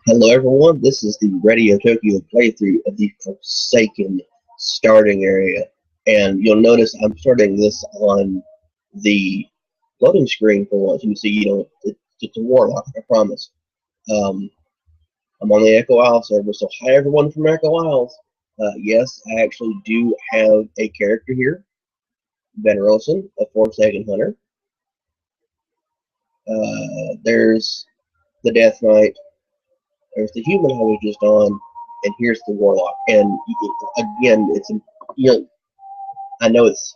Hello everyone, this is the Radio Tokyo playthrough of the Forsaken starting area. And you'll notice I'm starting this on the loading screen for once. You can see, it's a warlock, I promise. Um, I'm on the Echo Isle server, so hi everyone from Echo Isles. Yes, I actually do have a character here, Veneroson, a Forsaken Hunter. There's the Death Knight. There's the human I was just on, and here's the warlock. And again, I know it's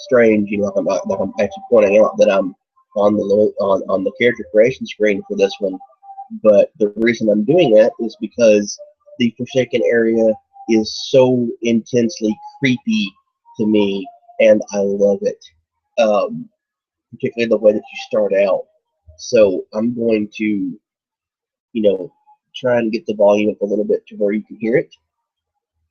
strange, like I'm actually pointing out that I'm on the character creation screen for this one, but the reason I'm doing that is because the Forsaken area is so intensely creepy to me, and I love it. Particularly the way that you start out. So I'm going to, you know, try and get the volume up a little bit to where you can hear it.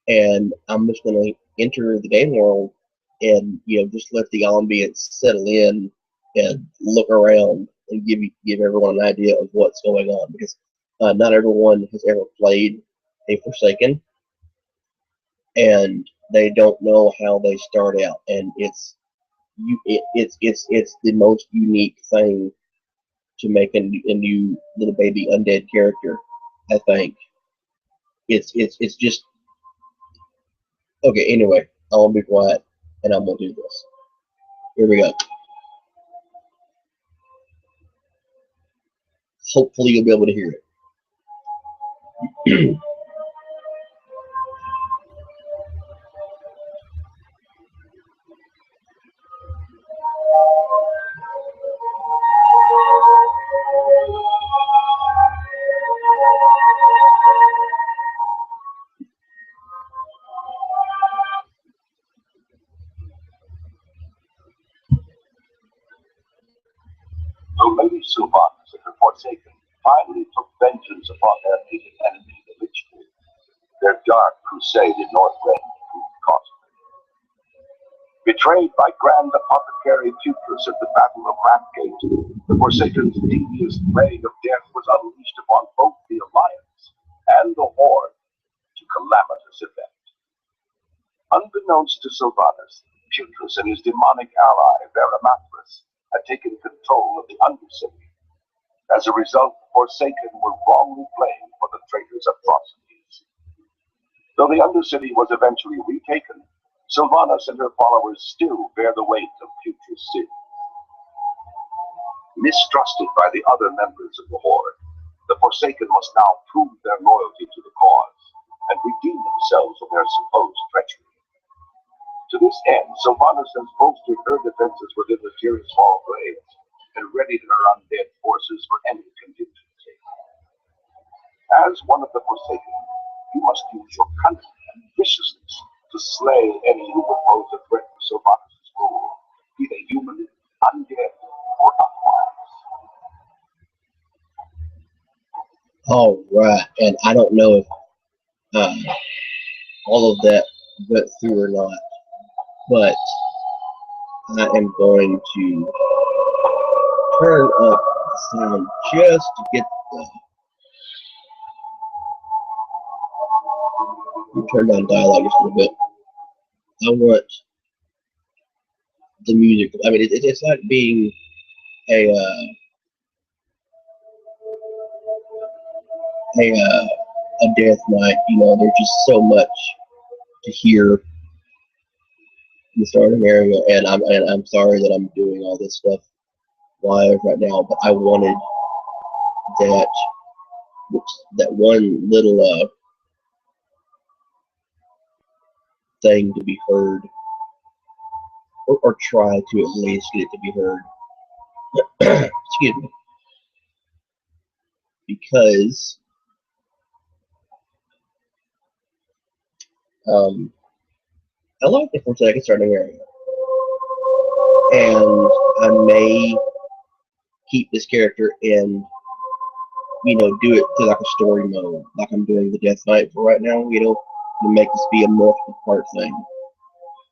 And I'm just going to enter the game world and just let the ambience settle in and look around and give everyone an idea of what's going on, because not everyone has ever played a Forsaken and they don't know how they start out, and it's the most unique thing to make a new little baby undead character. I think it's just okay. Anyway, I'll be quiet and I'm gonna do this. Here we go. Hopefully you'll be able to hear it. So Lady Sylvanas and her Forsaken finally took vengeance upon their hated enemy, the Lich King. Their dark crusade in Northrend proved costly. Betrayed by Grand Apothecary Putris at the Battle of Ratgate, the Forsaken's devious plague of death was unleashed upon both the Alliance and the Horde to calamitous effect. Unbeknownst to Sylvanas, Putris and his demonic ally, Veramathras, had taken control of the Undercity. As a result, the Forsaken were wrongly blamed for the traitor's atrocities. Though the Undercity was eventually retaken, Sylvanas and her followers still bear the weight of future sin. Mistrusted by the other members of the Horde, the Forsaken must now prove their loyalty to the cause and redeem themselves of their supposed treachery. To this end, Sylvanas has bolstered her defenses within the Tyrion's Hall Glades and readied her undead forces for any contingency. As one of the Forsaken, you must use your cunning and viciousness to slay any who propose a threat to Sylvanas' rule, be they human, undead, or otherwise. All right, and I don't know if all of that went through or not, but I am going to turn up the sound just to get turn down dialogue just a little bit. I want the music. I mean, it's like being a Death Knight. There's just so much to hear in the starting area, and I'm sorry that I'm doing all this stuff live right now, but I wanted that one little thing to be heard, or try to at least get it to be heard. Excuse me, because I like the Forsaken starting area, and I may keep this character and do it to like a story mode, like I'm doing the Death Knight for right now. To make this be a multiple part thing.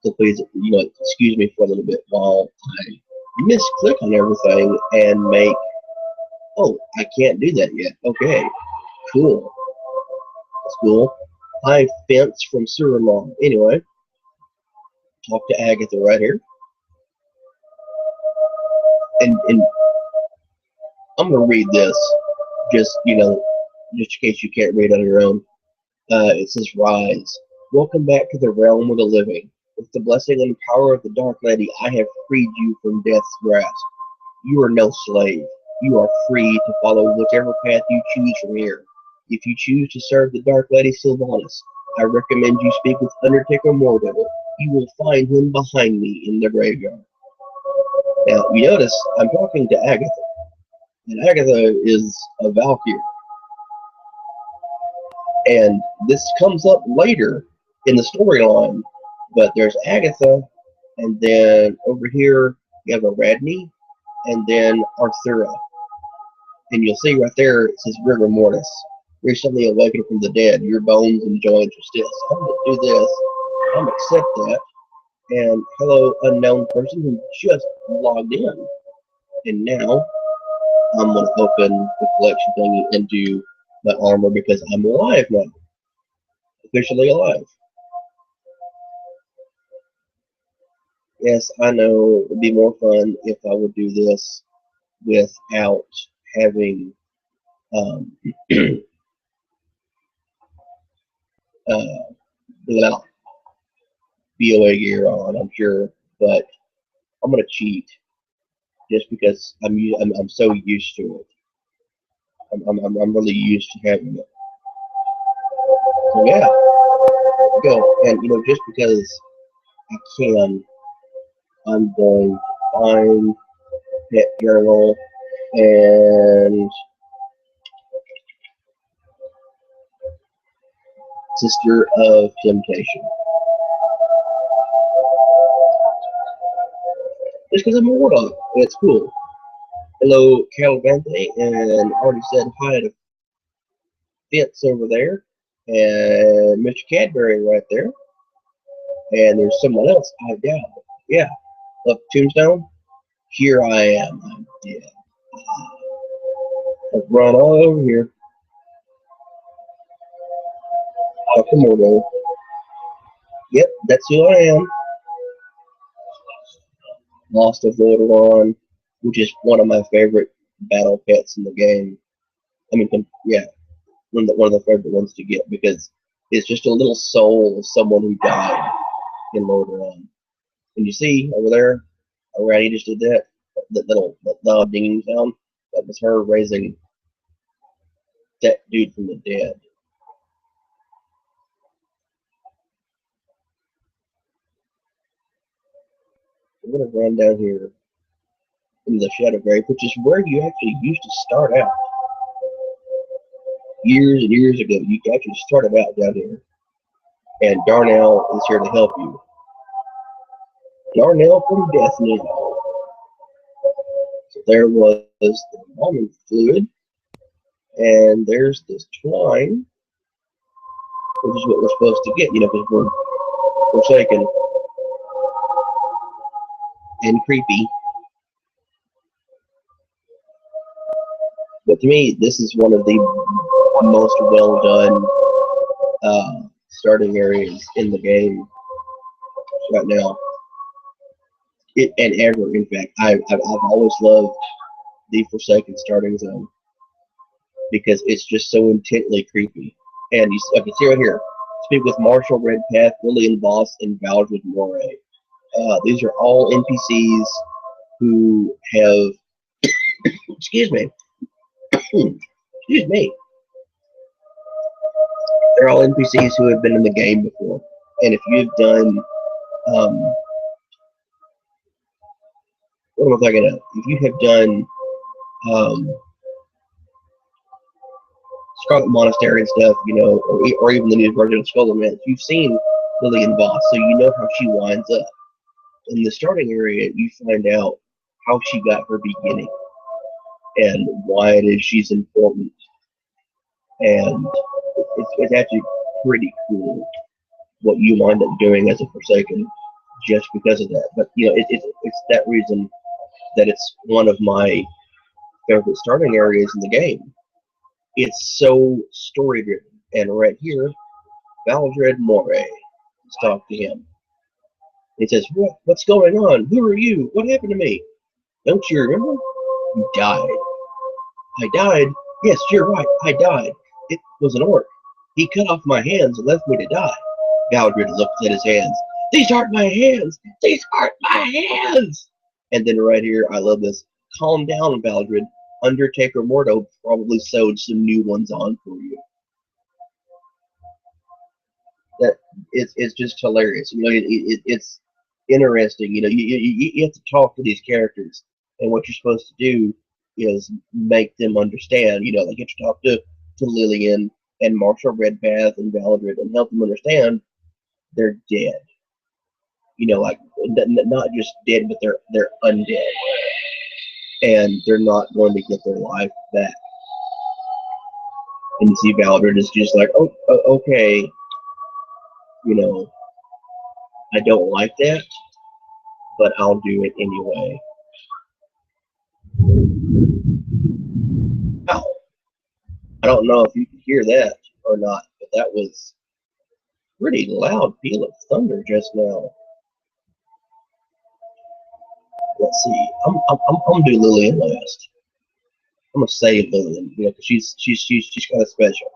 So please, excuse me for a little bit while I misclick on everything and make. Oh, I can't do that yet. Okay. Cool. That's cool. High fence from sewer mom. Anyway, talk to Agatha right here. And I'm gonna read this, just just in case you can't read on your own. It says, "Rise, welcome back to the realm of the living. With the blessing and power of the Dark Lady, I have freed you from death's grasp. You are no slave. You are free to follow whichever path you choose from here. If you choose to serve the Dark Lady Sylvanas, I recommend you speak with Undertaker Mordor. You will find him behind me in the graveyard." Now, you notice I'm talking to Agatha, and Agatha is a Valkyrie. And this comes up later in the storyline, but there's Agatha, and then over here you have a Radney, and then Arthura. And you'll see right there it says Rigor Mortis. Recently awakened from the dead, your bones and joints are still. So I'm going to do this. I'm going to accept that. And hello, unknown person who just logged in. And now I'm going to open the collection thingy and do my armor because I'm alive now. Officially alive. Yes, I know it would be more fun if I would do this without having without BOA gear on, I'm sure, but I'm gonna cheat just because I'm so used to it. I'm really used to having it. So yeah, there we go. And just because I can, I'm going to find Pet Journal and Sister of Temptation. Just because I'm a warlock, and it's cool. Hello, Calvante, and already said hi to Fitz over there, and Mr. Cadbury right there, and there's someone else, I doubt. Yeah, up Tombstone. Here I am. I'm dead. I've run all over here. Up to Mordo. Yep, that's who I am. Lost of Lordaeron, which is one of my favorite battle pets in the game. I mean, yeah, one of the favorite ones to get because it's just a little soul of someone who died in Lordaeron. And you see over there, Randy just did that. That little dinging sound. That was her raising that dude from the dead. We're gonna run down here in the Shadow Grave, which is where you actually used to start out. Years and years ago, you actually started out down here. And Darnell is here to help you. Darnell from Death Knell. So there was the embalming fluid, and there's this twine, which is what we're supposed to get, because we're forsaken and creepy. But to me, this is one of the most well done starting areas in the game right now. And ever, in fact, I've always loved the Forsaken starting zone because it's just so intently creepy. And I can see right here, speak with Marshall, Redpath, Lillian Voss, and Valdred Moray. These are all NPCs who have, excuse me, excuse me. They're all NPCs who have been in the game before. And if you've done, what am I talking about? If you have done Scarlet Monastery and stuff, or even the new version of Skull Romance, you've seen Lillian Voss, so you know how she winds up. In the starting area, you find out how she got her beginning and why it is she's important. And it's actually pretty cool what you wind up doing as a Forsaken just because of that. But, it's that reason that it's one of my favorite starting areas in the game. It's so story driven. And right here, Valdred Moray. Let's talk to him. He says, What's going on? Who are you? What happened to me? Don't you remember? You died. I died? Yes, you're right. I died. It was an orc. He cut off my hands and left me to die. Valdred looked at his hands. These aren't my hands. These aren't my hands. And then right here, I love this. Calm down, Valdred. Undertaker Mordo probably sewed some new ones on for you. That it's just hilarious. You know, it's interesting. You know, you have to talk to these characters, and what you're supposed to do is make them understand. You know, like you have to talk to Lillian and Marshall Redpath and Valdred and help them understand they're dead. You know, like not just dead, but they're undead, and they're not going to get their life back. And you see Valdred is just like, oh, okay, you know, I don't like that, but I'll do it anyway. Wow. I don't know if you could hear that or not, but that was pretty loud peal of thunder just now. Let's see. I'm gonna do Lillian last. I'm gonna save Lillian, you know, because she's kind of special.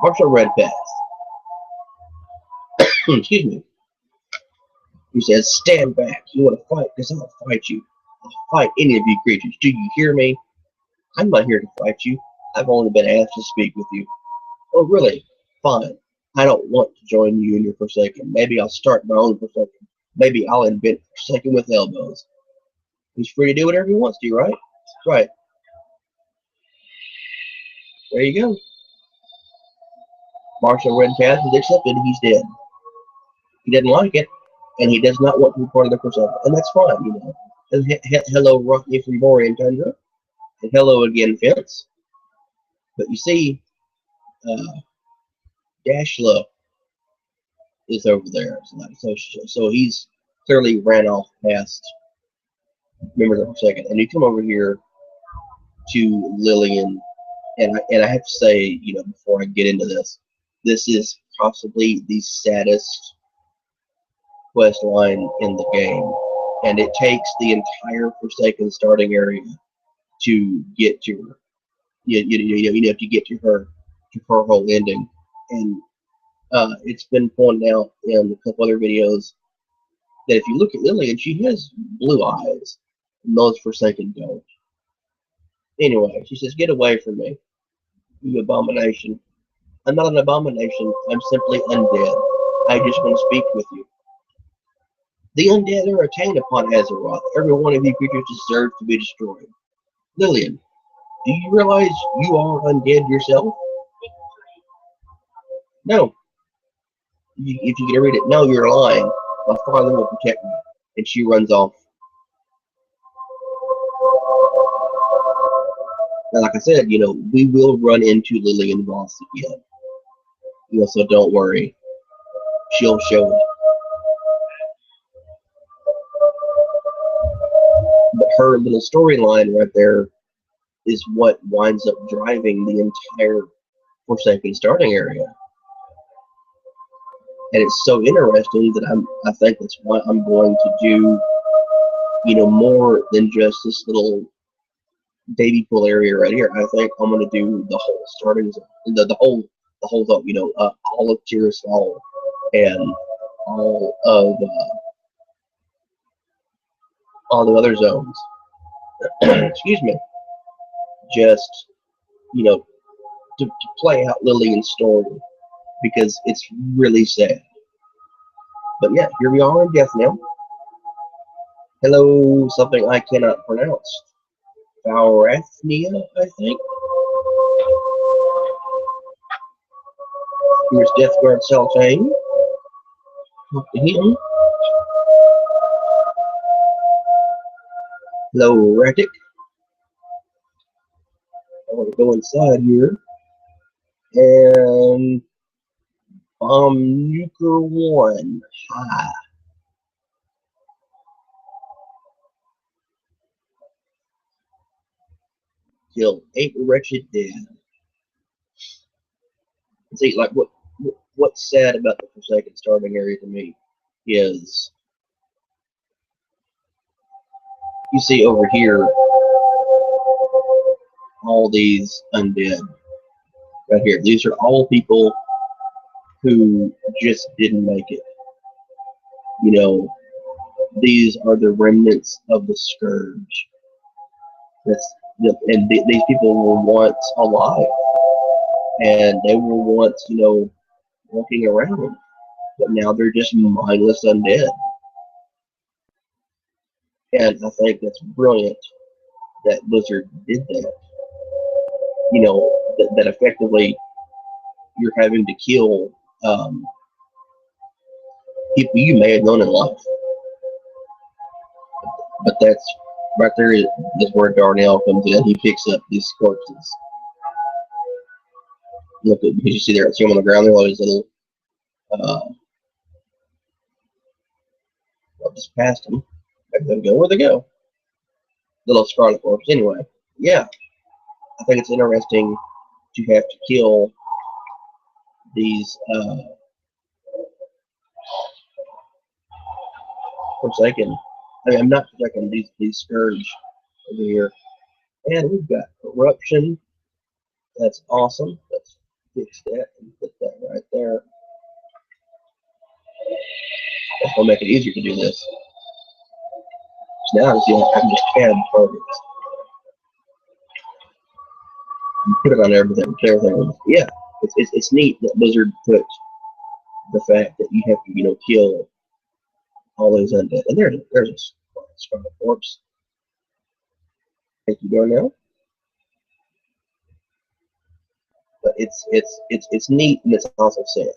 Marshall Redpath. Excuse me. He says, "Stand back. You want to fight? Because I'll fight you. I'll fight any of you creatures. Do you hear me? I'm not here to fight you. I've only been asked to speak with you. Oh, really? Fine. I don't want to join you in your Forsaken. Maybe I'll start my own Forsaken. Maybe I'll invent Forsaken with elbows. He's free to do whatever he wants to, right? Right. There you go. Marshall Redpath has accepted he's dead. He doesn't like it, and he does not want to be part of the Forsaken. And that's fine, you know. And hello, Rocky from Borean Tundra. And hello again, Fence. But you see, Dashla is over there. So he's clearly ran off past members of Forsaken. And you come over here to Lillian, and I have to say, you know, before I get into this, this is possibly the saddest quest line in the game, and it takes the entire Forsaken starting area to get to to get to her whole ending, and it's been pointed out in a couple other videos that if you look at Lillian, she has blue eyes, and most Forsaken don't. Anyway, she says, "Get away from me, you abomination." I'm not an abomination. I'm simply undead. I just want to speak with you. The undead are attained upon Azeroth. Every one of you creatures deserves to be destroyed. Lillian, do you realize you are undead yourself? No. If you can read it, no, you're lying. My father will protect me. And she runs off. Now, like I said, you know, we will run into Lillian Voss again. You know, so don't worry. She'll show up. But her little storyline right there is what winds up driving the entire Forsaken starting area. And it's so interesting that I think that's why I'm going to do, you know, more than just this little baby pool area right here. I think I'm going to do the whole starting zone, the whole, you know, all of Tirisfal and all the other zones. Excuse me. Just, you know, to play out Lillian's story because it's really sad. But yeah, here we are in Death now. Hello, something I cannot pronounce. Valrathnia, I think. Here's Deathguard Saltane. Talk to him. Hello, Ratic. I want to go inside here. And Nuker 1. Hi. kill 8 wretched dead. See, like what's sad about the Forsaken starting area to me is you see over here all these undead right here. These are all people who just didn't make it. You know, these are the remnants of the scourge. These people were once alive, and they were once, you know, walking around, but now they're just mindless undead. And I think that's brilliant that Blizzard did that. You know, that effectively you're having to kill people you may have known in life. But that's right there is where Darnell comes in. He picks up these corpses. Look at, you see there, see them on the ground there, all these little, I'll just past them. Let them go where they go. Little scarlet corpse. Anyway, yeah, I think it's interesting to have to kill these Forsaken. I mean, I'm not protecting these scourge over here. And we've got corruption. That's awesome. Let's fix that and put that right there. That's gonna make it easier to do this. So now I can just add targets. And put it on everything. Yeah, it's neat that Blizzard put the fact that you have to, you know, kill all those undead. And there's a scarlet corpse. Thank you, Darnell. But it's neat and it's also sad.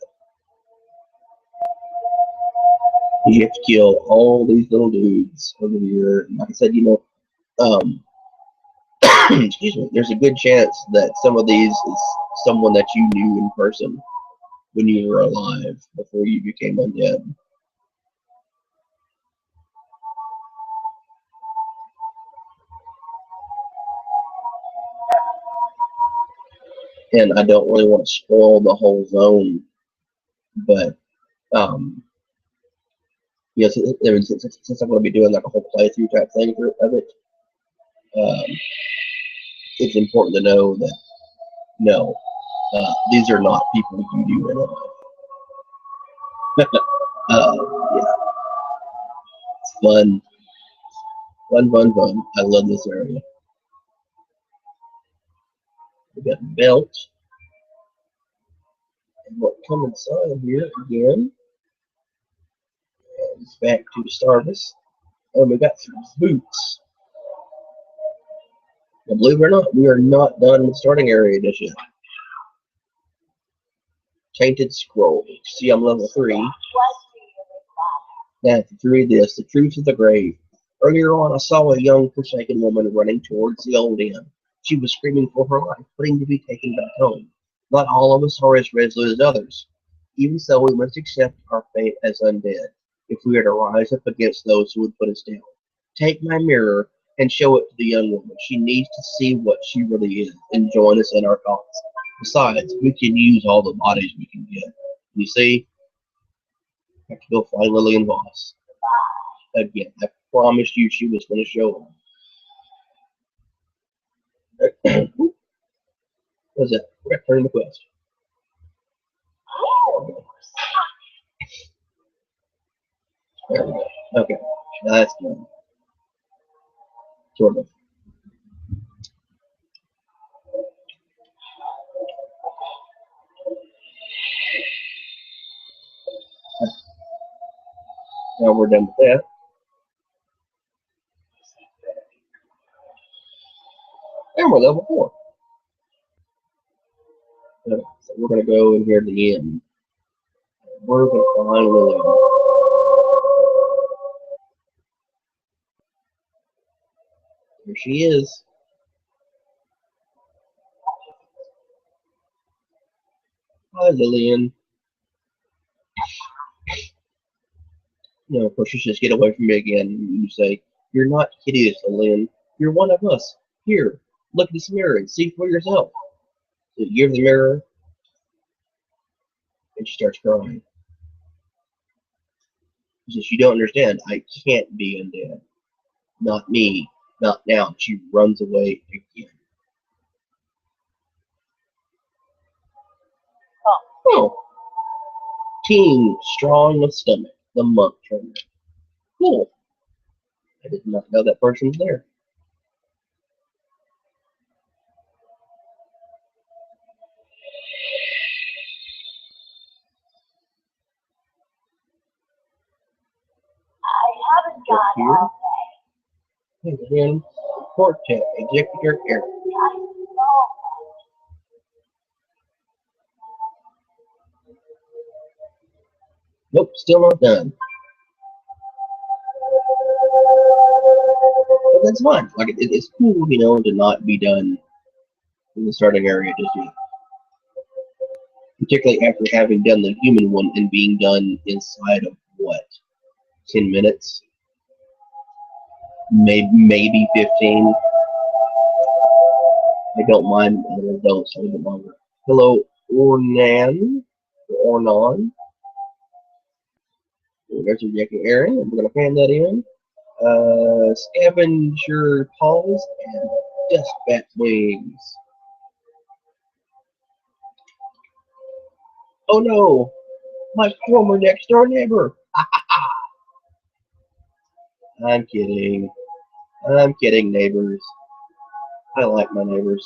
You have to kill all these little dudes over here. Like I said, you know, excuse me, there's a good chance that some of these is someone that you knew in person when you were alive before you became undead. And I don't really want to spoil the whole zone, but yes, since I'm going to be doing like a whole playthrough type thing of it, it's important to know that no, these are not people you knew in life. Yeah, it's fun. Fun. I love this area. We got belt. And what come inside here again is back to the Starvis. And we got some boots. Now, believe it or not, we are not done in the starting area just yet. Tainted Scroll. See, I'm level 3. Now, I have to read this. The Truth of the Grave. Earlier on, I saw a young Forsaken woman running towards the old inn. She was screaming for her life, pleading to be taken back home. Not all of us are as resolute as others. Even so, we must accept our fate as undead, if we are to rise up against those who would put us down. Take my mirror and show it to the young woman. She needs to see what she really is and join us in our cause. Besides, we can use all the bodies we can get. You see? I have to go find Lillian Voss. Again, I promised you she was going to show up. What's that? Return the quest. There we go. Okay. Now that's done. Sort of. Now we're done with that. And we're level 4. So we're going to go in here to the end. We're going to find Lillian. Here she is. Hi, Lillian. No, of course, you just get away from me again. You say, "You're not hideous, Lillian. You're one of us. Here, Look at this mirror and see for yourself. So you give her the mirror, and she starts crying. She says, "You don't understand. I can't be undead. Not me. Not now." She runs away again. Oh, Team Strong of Stomach, the monk trainer. Cool. I did not know that person was there. I haven't got Here. all And then Quartet, Executor Eric. Nope, still not done. But that's fine. Like it's cool, to not be done in the starting area just yet. Particularly after having done the human one and being done inside of what, 10 minutes, maybe 15. I don't mind. I don't so a little bit longer. Hello, Ornan. There's your jacket, Aaron. And we're gonna fan that in. Scavenger paws and dust bat wings. Oh no, my former next door neighbor. I'm kidding. I'm kidding, neighbors. I like my neighbors.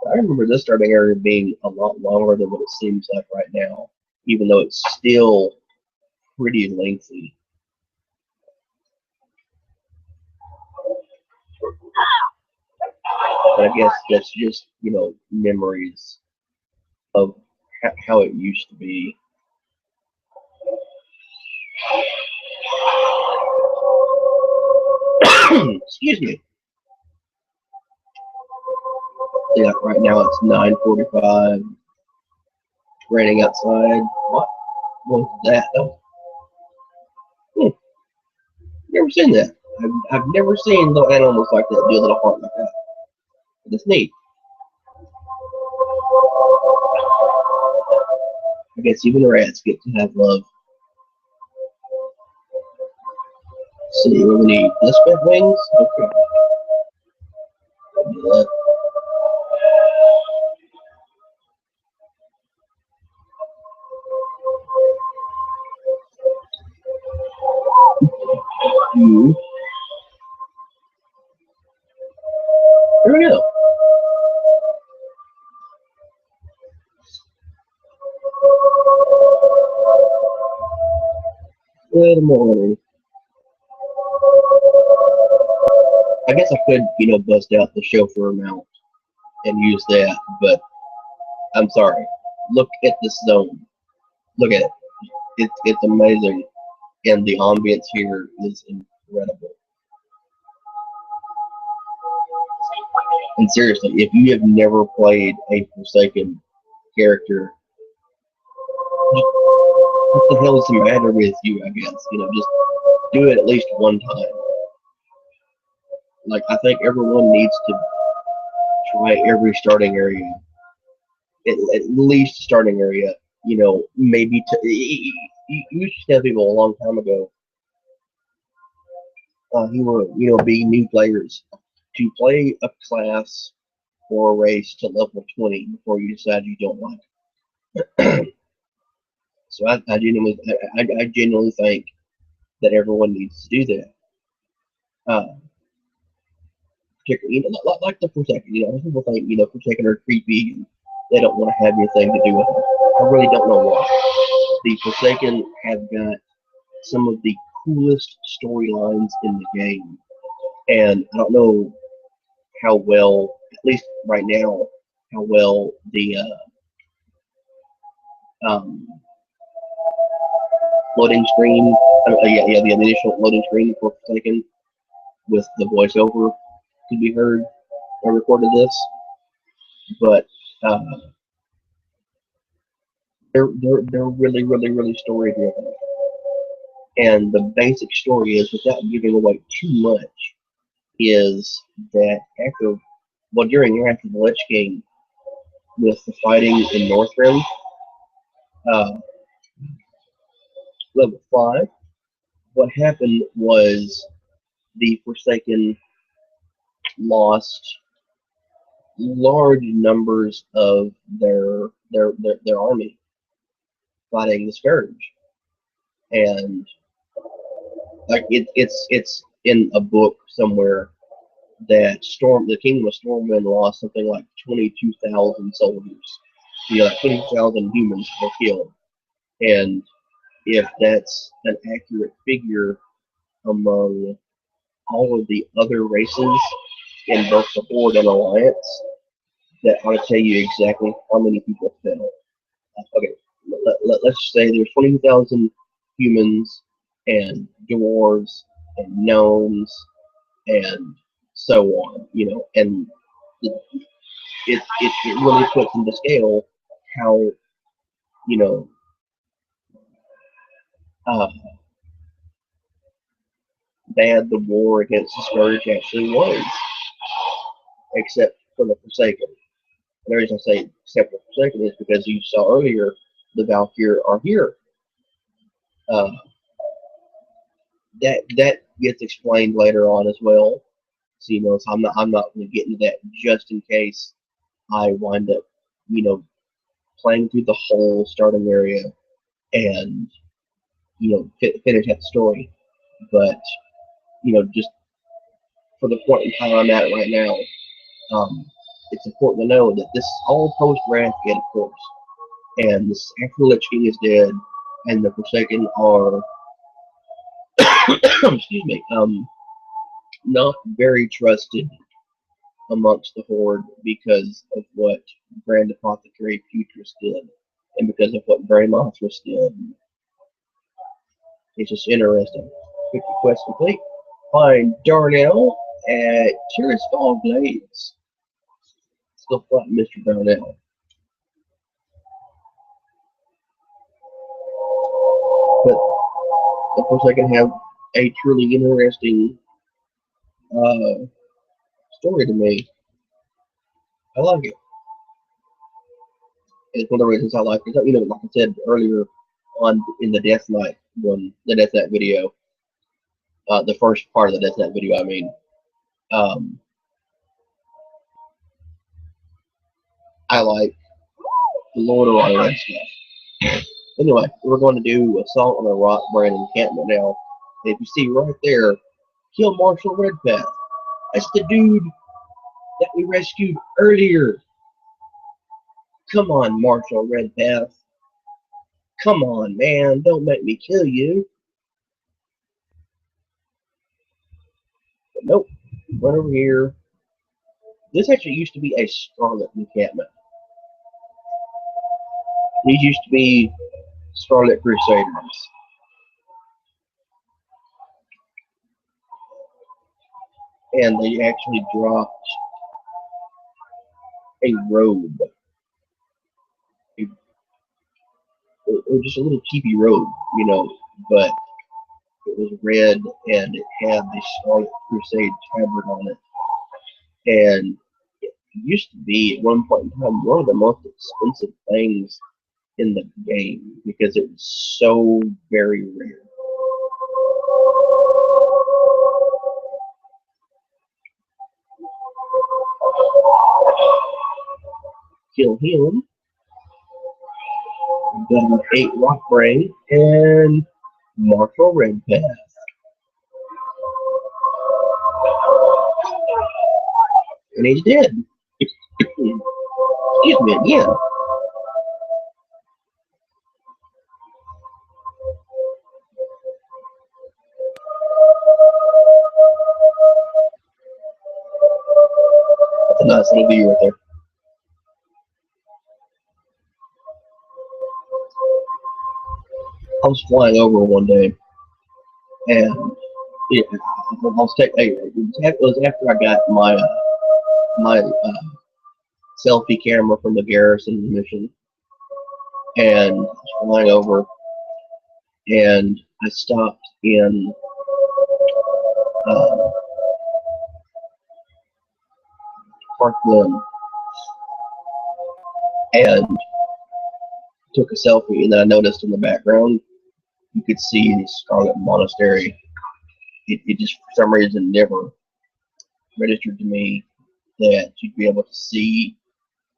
I remember this starting area being a lot longer than what it seems like right now, even though it's still pretty lengthy. But I guess that's just, memories of how it used to be. Excuse me. Yeah, right now it's 9:45. Raining outside. What was that? Oh, never seen that. I've never seen little animals like that do a little heart like that. But it's neat. I guess even rats get to have love. So you really need this bit wings? Okay. I'll do that. There we go. Good morning. I guess I could, bust out the chauffeur mount and use that, but I'm sorry. Look at this zone. Look at it. It's amazing, and the ambience here is incredible. And seriously, if you have never played a Forsaken character, what the hell is the matter with you? I guess just do it at least one time. Like I think everyone needs to try every starting area, at least starting area. Maybe you used to tell people a long time ago who were being new players to play a class or a race to level 20 before you decide you don't like it. So I genuinely think that everyone needs to do that. Particularly, like the Forsaken. Some people think Forsaken are creepy and they don't want to have anything to do with them. I really don't know why. The Forsaken have got some of the coolest storylines in the game, and I don't know how well, at least right now, how well the um, loading screen, the initial loading screen for Forsaken with the voiceover could be heard. I recorded this, but they're really, really, really story driven. And the basic story is, without giving away too much, is that during and after the Lich King, with the fighting in Northrend, uh, level 5, what happened was the Forsaken lost large numbers of their army fighting the Scourge. And like it's in a book somewhere that the Kingdom of Stormwind lost something like 22,000 soldiers. Like 20,000 humans were killed. And if that's an accurate figure among all of the other races in both the Horde and Alliance, that ought to tell you exactly how many people fell. Okay, let's say there's 20,000 humans and dwarves and gnomes and so on, and it really puts into scale how, you know, uh, bad the war against the Scourge actually was, except for the Forsaken. And the reason I say except for the Forsaken is because you saw earlier the Valkyr are here. Uh, that gets explained later on as well. So I'm not going to get into that just in case I wind up, playing through the whole starting area and finish that story. But just for the point in time I'm at right now, it's important to know that this is all post Wrathgate, of course, and this after the Lich King is dead, and the Forsaken are excuse me, not very trusted amongst the Horde because of what Grand Apothecary Futurist did, and because of what Grey Mothras did. It's just interesting. 50 quests complete. Find Darnell at Tirisfal Glades. Still fighting Mr. Darnell. But of course, I can have a truly interesting story to me. I like it. It's one of the reasons I like it. Like I said earlier in the Death Knight video, the first part of the Death Knight video, I mean, I like the Lord of all that stuff. Anyway, we're going to do Assault on a Rock Brand encampment now. And if you see right there, kill Marshal Redpath. That's the dude that we rescued earlier. Come on, Marshal Redpath. Come on, man. Don't make me kill you. But nope. Run over here. This actually used to be a Scarlet encampment. These used to be Scarlet Crusaders. And they actually dropped a robe. Just a little cheapy robe, but it was red and it had the Scarlet Crusade tabard on it. And it used to be, at one point in time, one of the most expensive things in the game because it was so very rare. Kill him. Got an 8 rock brain and Marshal Redpath. And he's dead. Excuse me again. That's a nice little view right there. I was flying over one day, and it was after I got my selfie camera from the garrison mission, and I was flying over, and I stopped in uh, Parkland and took a selfie, and then I noticed in the background you could see the Scarlet Monastery. It just for some reason never registered to me that you'd be able to see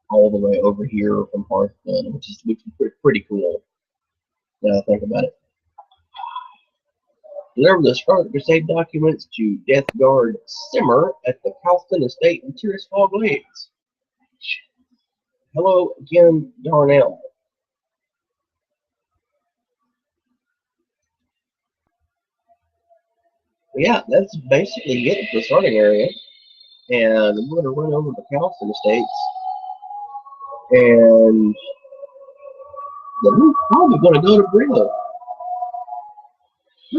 all the way over here from Parkland, which is pretty cool when I think about it. Deliver the Scarlet Crusade documents to Death Guard Simmer at the Calston Estate in Tirisfall Glades. Hello again, Darnell. Yeah, that's basically it for the starting area. And we're going to run over the Calston Estates. And then we're probably going to go to Brillo. I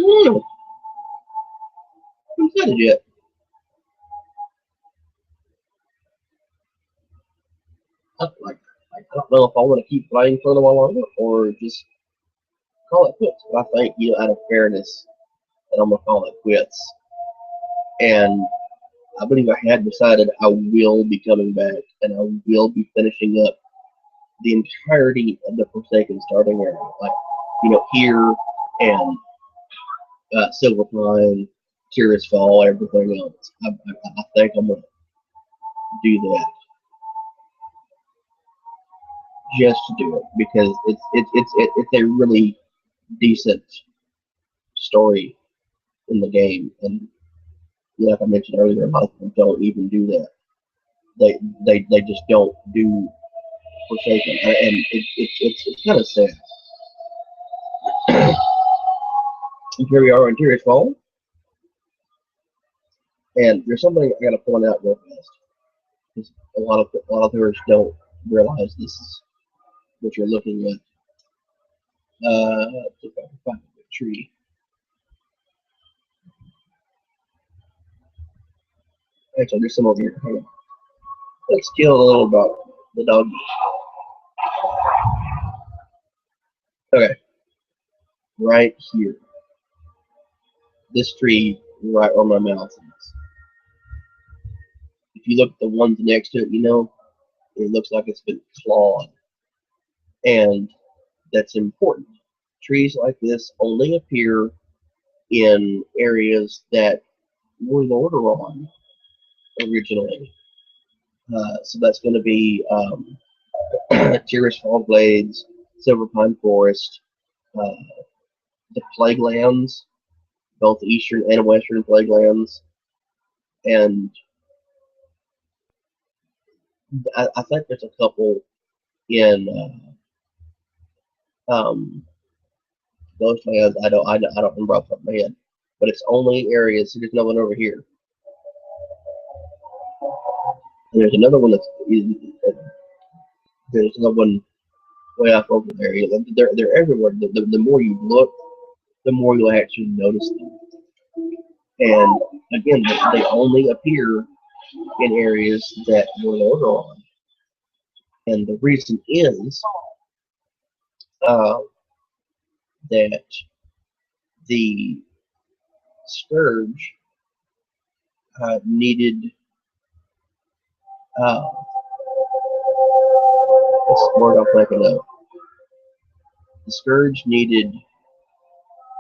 haven't said it yet. I don't know if I want to keep playing for a little while longer or just call it quits. But I think, out of fairness, that I'm going to call it quits. And I believe I had decided I will be coming back and I will be finishing up the entirety of the Forsaken starting area. Like, here and Silver Pine, Tirisfall, everything else. I think I'm going to do that just to do it because it's a really decent story in the game, and like I mentioned earlier, a lot of people don't even do that. They just don't do Forsaken, and it's kind of sad. Here we are in Tirisfall, and there's something I got to point out real fast because a lot of viewers don't realize this is what you're looking at. If I can find a tree. Actually, there's some over here. Hang on. Let's kill a little about the dog. Okay, right here. This tree right where my mouth is. If you look at the ones next to it, it looks like it's been clawed. And that's important. Trees like this only appear in areas that were Lordaeron originally. So that's going to be Tirisfall Glades, Silver Pine Forest, the Plaguelands, both eastern and western Plaguelands, and I think there's a couple in those lands. I don't remember off the top of my head, but it's only areas. So there's no one over here. And there's another one there's another one way off over there. They're everywhere. The more you look, the more you'll actually notice them. And again, they only appear in areas that were Lordaeron. And the reason is that the Scourge needed what's the word I'm thinking of? The Scourge needed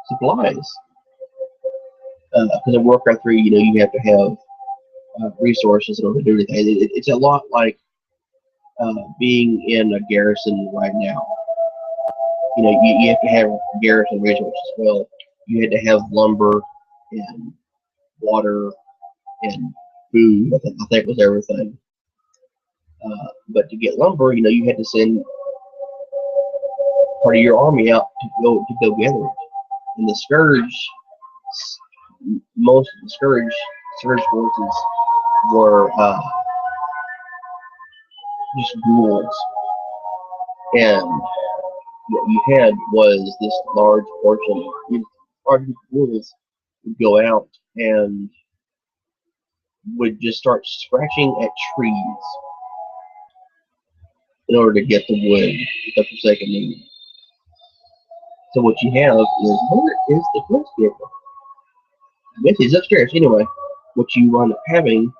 supplies. Because in Warcraft 3, you have to have resources in order to do anything. It's a lot like being in a garrison right now. You have to have garrison resources as well. You had to have lumber and water and food. I think was everything. But to get lumber, you had to send part of your army out to go gather it. And the Scourge, most of the Scourge forces were just ghouls, and what you had was this large portion. Large ghouls would go out and would just start scratching at trees in order to get the wood that the Forsaken needed. So what you have is, where is the police vehicle? I guess he's upstairs. Anyway, what you wind up having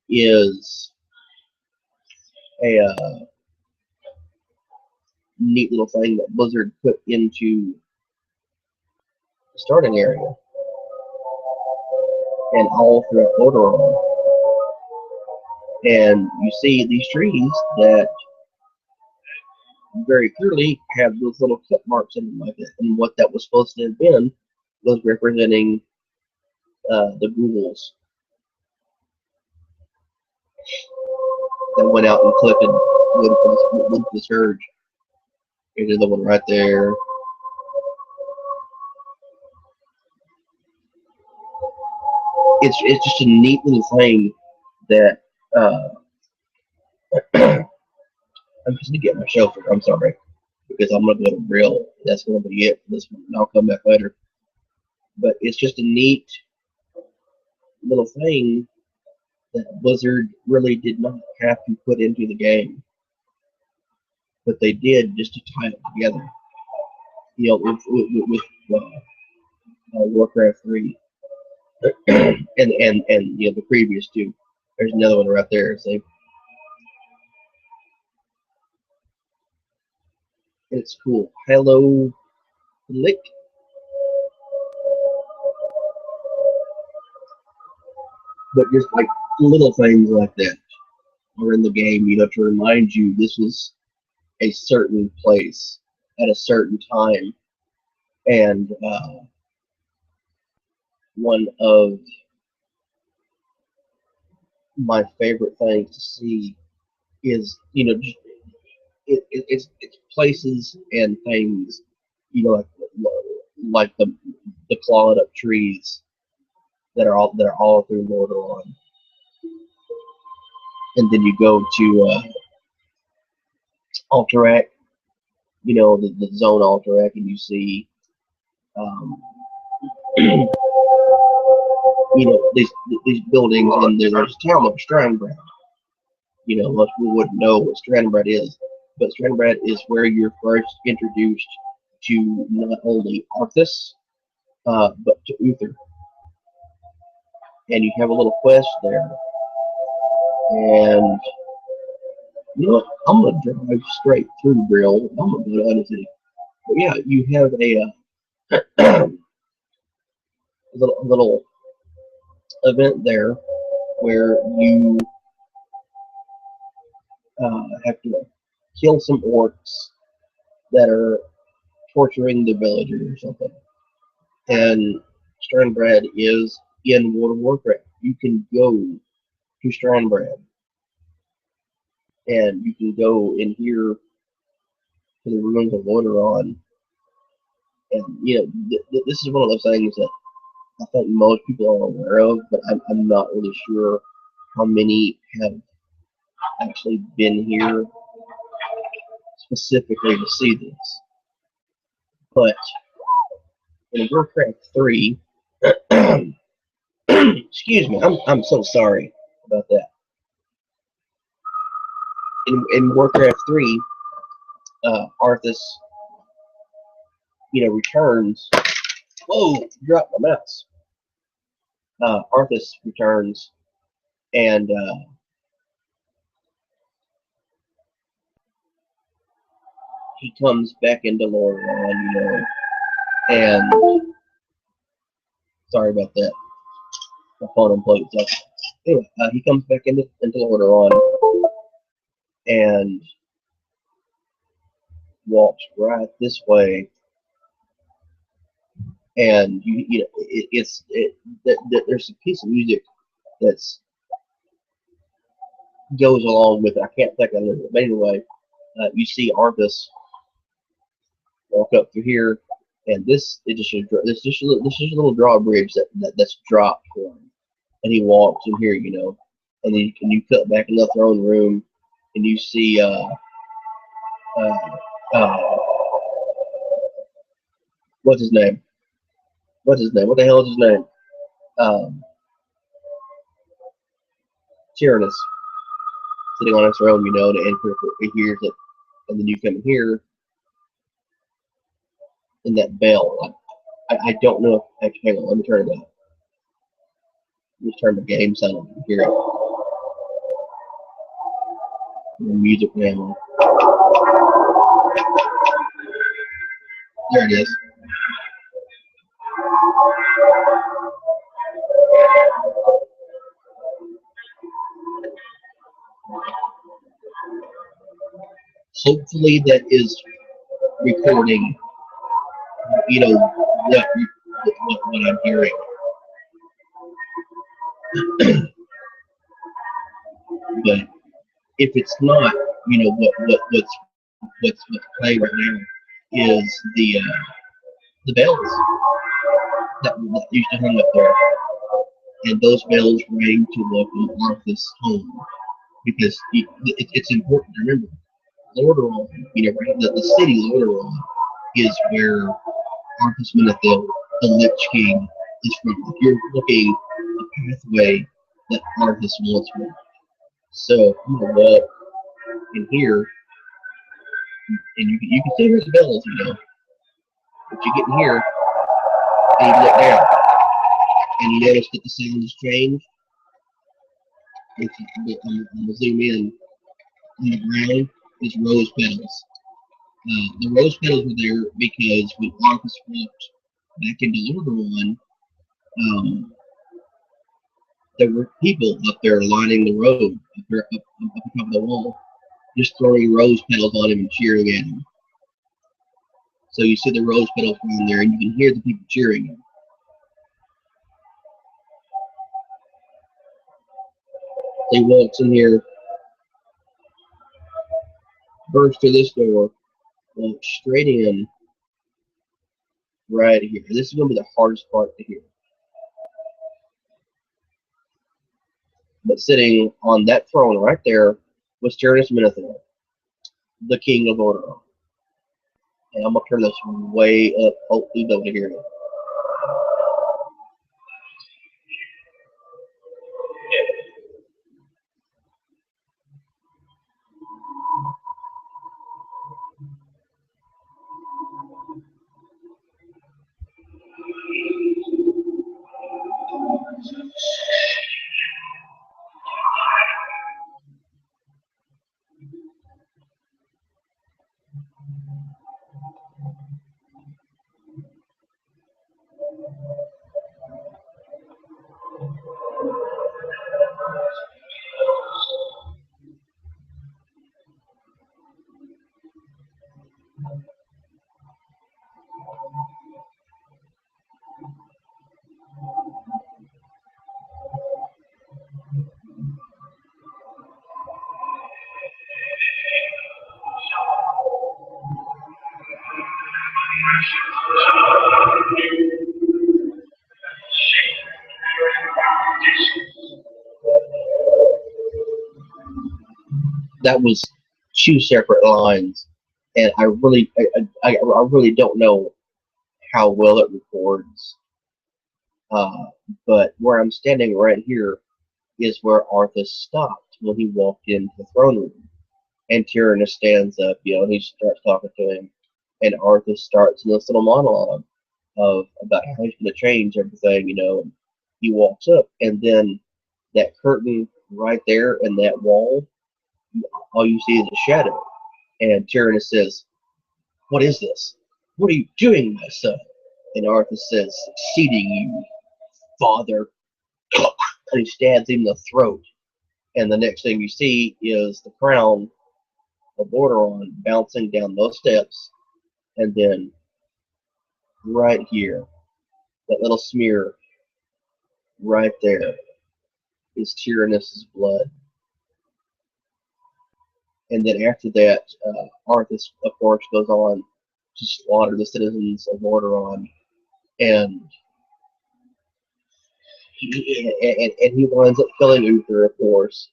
is a neat little thing that Blizzard put into the starting area and all throughout Lordaeron. And you see these trees that very clearly have those little clip marks in them like that. And what that was supposed to have been was representing the ghouls that went out and collected wood for the surge. Here's another one right there. It's just a neat little thing that I'm just gonna get my shelter. I'm sorry, because I'm gonna go to grill. That's gonna be it for this one. And I'll come back later. But it's just a neat little thing that Blizzard really did not have to put into the game, but they did just to tie it together. You know, with Warcraft 3 and you know the previous two. There's another one right there. See, it's cool. Hello, Lick. But just like little things like that are in the game, you know, to remind you this was a certain place at a certain time. And one of my favorite things to see is, you know, just, it's places and things, you know, like the clawed up trees that are all through Lordaeron. And then you go to Alterac, you know, the zone Alterac, and you see, um, you know, these buildings, and there's a town of Strandbrad. You know, most people wouldn't know what Strandbrad is, but Strandbrad is where you're first introduced to not only Arthas, but to Uther. And you have a little quest there. And you know what? I'm gonna drive straight through Grill. I'm gonna go to Undercity. But yeah, you have a little event there where you have to kill some orcs that are torturing the villagers or something. And Sternbrad is in World of Warcraft. You can go to Sternbrad and you can go in here to the ruins of Lordaeron. And you know, this is one of those things that I think most people are aware of, but I'm not really sure how many have actually been here specifically to see this. But in Warcraft 3, excuse me, I'm so sorry about that. In Warcraft 3, Arthas, you know, returns. Whoa, dropped my mouse. Arthas returns, and he comes back into Lordaeron, you know, and sorry about that. My phone unplugged itself. Anyway, he comes back into Lordaeron and walks right this way, and you know there's a piece of music that's goes along with it. I can't think of it, but anyway, you see Arthas walk up through here, and this is just a little drawbridge that's dropped for him, and he walks in here, you know, and then you cut back in the throne room, and you see uh, uh, what's his name? What's his name? What the hell is his name? Um, Tyrannus sitting on his throne, you know, and he hears it, and then you come here, and that bell. I don't know if actually, hang on, let me turn it up. Just turn the game sound on. Hear it. The music now. There it is. Hopefully that is recording, you know, what I'm hearing. But if it's not, you know, what's playing right now is the bells that used to hang up there, and those bells rang to welcome Arthas home because it's important to remember. Lordaeron, you know, right, the city Lordaeron is where Arthas Menethil, the Lich King, is from. If you're looking a pathway that Arthas once walked. So I'm gonna walk in here, and you can still hear the bells, you know. But you get in here, and you look down, and you notice that the sound has changed. I'm gonna zoom in. On the ground is rose petals. The rose petals were there because when Arthas walked back into Lordaeron, um, there were people up there lining the road, up there, up on top of the wall, just throwing rose petals on him and cheering at him. So you see the rose petals down there, and you can hear the people cheering him. He walks in here, bursts through this door, walks straight in, right here. This is going to be the hardest part to hear. But sitting on that throne right there was Tyrannus Menethil, the king of Lordaeron. And I'm going to turn this way up. Hopefully you don't hear me. That was two separate lines, and I really don't know how well it records. But where I'm standing right here is where Arthas stopped when he walked into the throne room. And Tyrannus stands up, you know, and he starts talking to him. And Arthas starts in this little monologue of about how he's going to change everything, you know. And he walks up, and then that curtain right there and that wall, all you see is a shadow. And Tyrannus says, "What is this? What are you doing, my son?" And Arthas says, "Succeeding you, father." And he stabs him in the throat. And the next thing you see is the crown of Lordaeron bouncing down those steps, and then right here, that little smear right there is Tyrannus's blood. And then after that, Arthas, of course, goes on to slaughter the citizens of Lordaeron, and he winds up killing Uther, of course,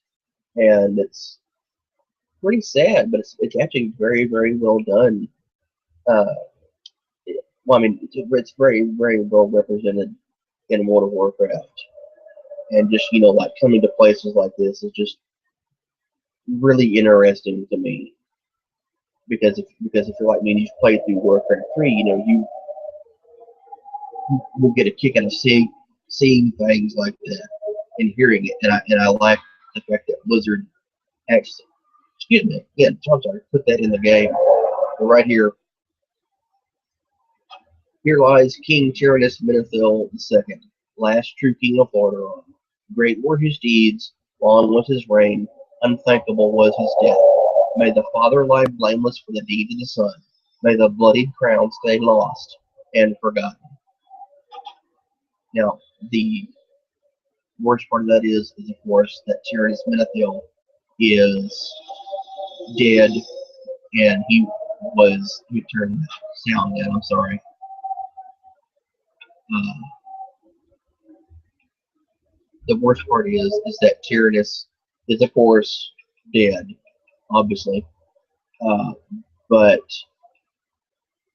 and it's pretty sad, but it's actually very, very well done. Well, I mean, it's very, very well represented in World of Warcraft, and just, you know, like coming to places like this is just really interesting to me, because if you're like me and you've played through Warcraft 3, you know, will get a kick out of seeing things like that and hearing it. And I like the fact that Blizzard actually, excuse me, again, I'm sorry, put that in the game. But right here, here lies King Tyrannus Menethil II, last true king of Lordaeron. Great were his deeds, long was his reign, unthinkable was his death. May the father lie blameless for the deeds of the son. May the bloodied crown stay lost and forgotten. Now, the worst part of that is of course, that Tyrannus Menethil is dead, and he turned sound down. I'm sorry. Uh, the worst part is that Tyrannus is of course dead, obviously, uh, but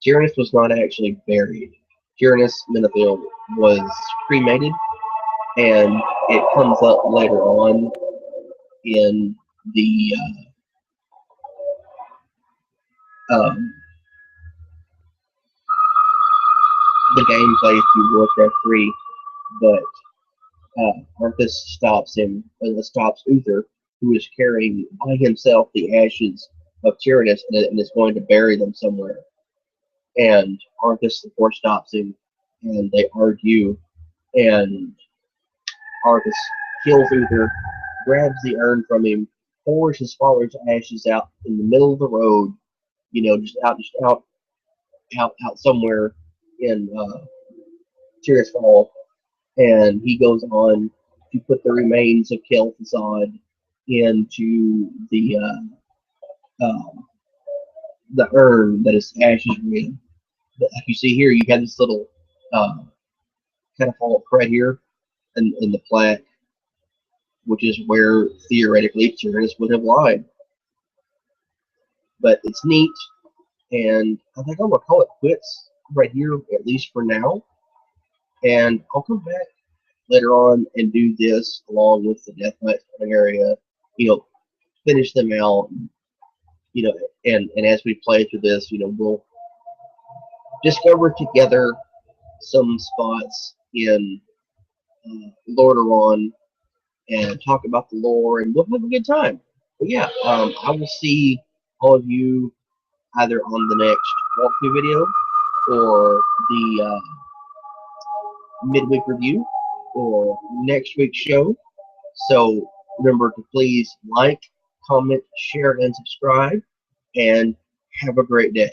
Tyrannus was not actually buried. Tyrannus Menethil was cremated, and it comes up later on in um, the gameplay through Warcraft 3, but Arthas stops him, stops Uther, who is carrying by himself the ashes of Tyrannus and is going to bury them somewhere. And Arthas, of course, stops him, and they argue, and Arthas kills Uther, grabs the urn from him, pours his father's ashes out in the middle of the road, just out somewhere in Tyrannus Hall, and he goes on to put the remains of Kel'Thuzad into um, the urn that his ashes were in. But like you see here, you have this little uh, catafalque right here in the plaque, which is where theoretically Tyrannus would have lied. But it's neat, and I think I'm gonna call it quits right here, at least for now. And I'll come back later on and do this along with the Death Knight area. Finish them out. And as we play through this, we'll discover together some spots in Lordaeron and talk about the lore, and we'll have a good time. But yeah, I will see all of you either on the next walkthrough video or the midweek review or next week's show. So remember to please like, comment, share, and subscribe, and have a great day.